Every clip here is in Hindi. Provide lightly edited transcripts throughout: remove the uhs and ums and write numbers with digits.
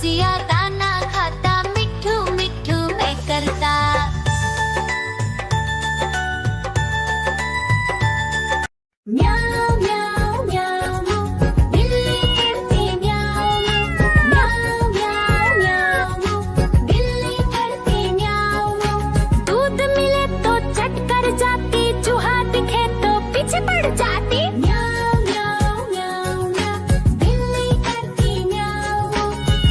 रसिया दाना खाता, मिठू मिठू मैं करता। म्याऊ म्याऊ म्याऊ, बिल्ली करती म्याऊ म्याऊ म्याऊ म्याऊ, बिल्ली करती म्याऊ। दूध मिले तो चट कर जाती, चूहा दिखे तो पीछे पड़ जाती। म्याऊ म्याऊ म्याऊ म्याऊ, बिल्ली करती म्याऊ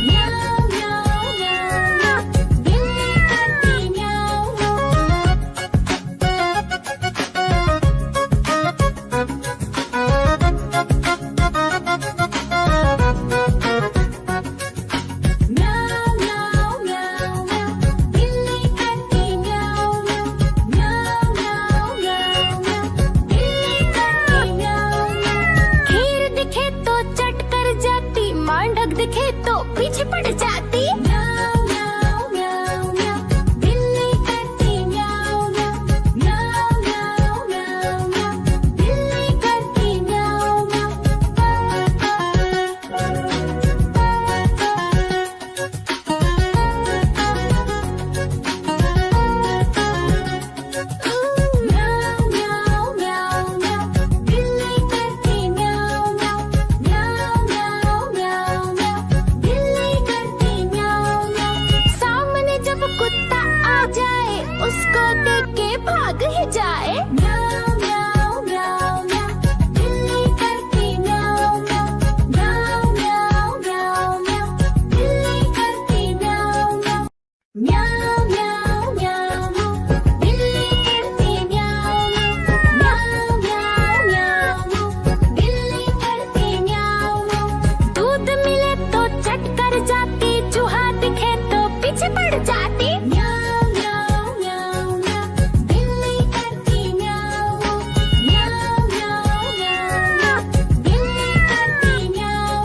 म्याऊ म्याऊ म्याऊ, बिल्ली करती म्याऊ। म्याऊ म्याऊ म्याऊ म्याऊ, बिल्ली करती म्याऊ म्याऊ म्याऊ म्याऊ म्याऊ, बिल्ली करती म्याऊ। खीर दिखे तो चट कर जाती, मांडक दिखे तो पीछे पड़ जाती। म्याऊ म्याऊ म्याऊ म्याऊ, बिल्ली करती म्याऊ म्याऊ म्याऊ म्याऊ म्याऊ, बिल्ली करती म्याऊ म्याऊ म्याऊ म्याऊ म्याऊ, बिल्ली करती म्याऊ म्याऊ म्याऊ म्याऊ म्याऊ, बिल्ली करती म्याऊ। सामने जब कुत्ता आ जाए, उसको देख के भाग ही जाए। म्याऊ म्याऊ म्याऊ म्याऊ, बिल्ली करती म्याऊ म्याऊ म्याऊ म्याऊ म्याऊ, बिल्ली करती म्याऊ म्याऊ म्याऊ म्याऊ म्याऊ, बिल्ली करती म्याऊ म्याऊ म्याऊ म्याऊ, बिल्ली करती म्याऊ। दूध मिले तो चट कर जाती, चूहा दिखे तो पीछे पड़ जाती। म्याऊ म्याऊ म्याऊ म्याऊ, बिल्ली करती म्याऊ म्याऊ म्याऊ म्याऊ, बिल्ली करती म्याऊ।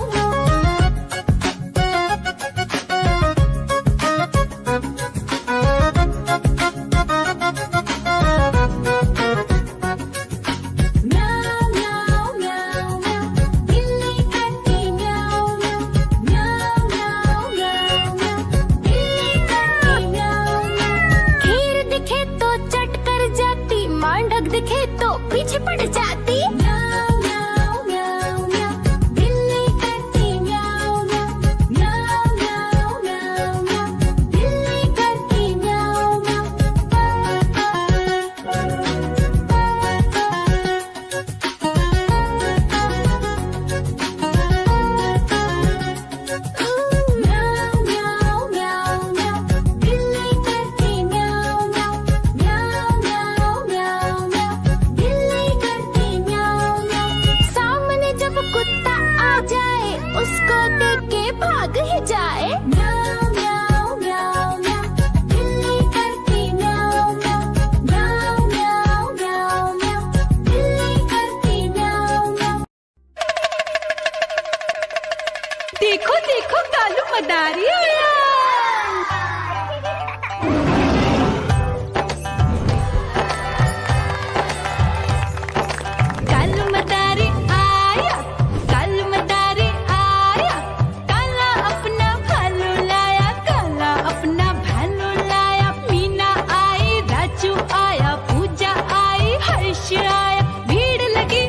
म्याऊ म्याऊ म्याऊ म्याऊ, बिल्ली करती म्याऊ म्याऊ म्याऊ म्याऊ म्याऊ, बिल्ली करती म्याऊ। खीर दिखे तो चट कर जाती, मांडक दिखे तो पीछे पड़ जाती। म्याऊ म्याऊ म्याऊ म्याऊ, बिल्ली करती म्याऊ म्याऊ म्याऊ म्याऊ म्याऊ, बिल्ली करती म्याऊ म्याऊ म्याऊ म्याऊ म्याऊ, बिल्ली करती म्याऊ म्याऊ म्याऊ म्याऊ म्याऊ, बिल्ली करती म्याऊ। सामने जब कुत्ता आ जाए, उसको देख के भाग ही जाए। म्याऊ म्याऊ म्याऊ म्याऊ, बिल्ली करती म्याऊ म्याऊ म्याऊ म्याऊ म्याऊ, बिल्ली करती म्याऊ। देखो देखो कालू मदारी आया। कालू मदारी आया, कालू मदारी आया, काला अपना भालू लाया, काला अपना भालू लाया। मीना आई, राजू आया, पूजा आई, हर्ष आया। भीड़ लगी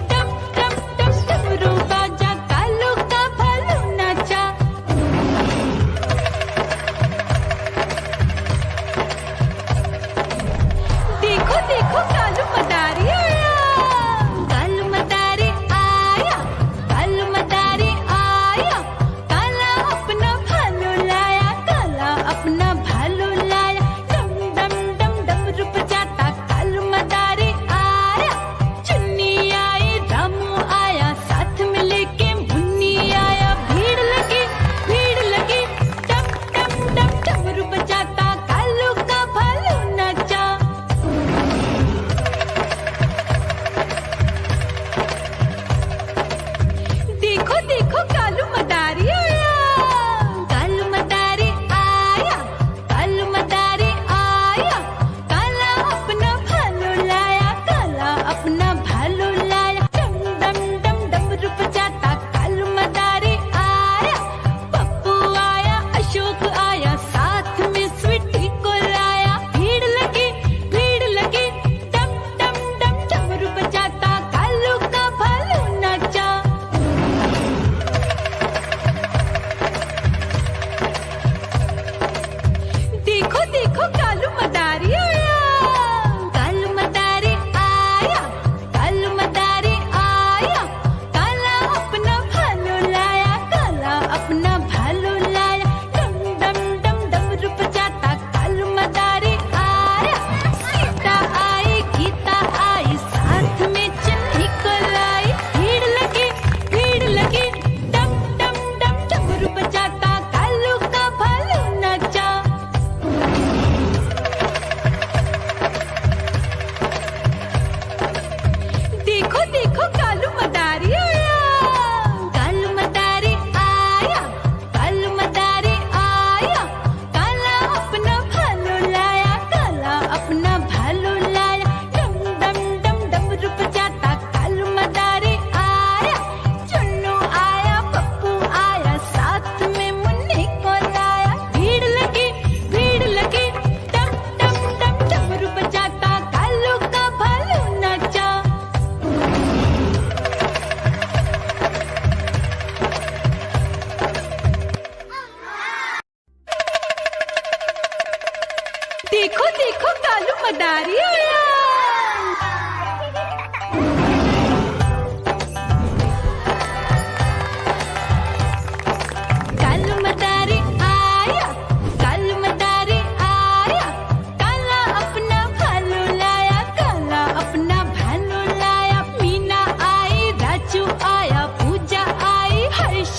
टम टम टम डमरू बाजा, कालू का भालू नाचा। मदारी आया कल मदारी आया कल मदारी आया काला अपना भालू लाया काला अपना भालू लाया मीना आई राजू आया पूजा आई हर्ष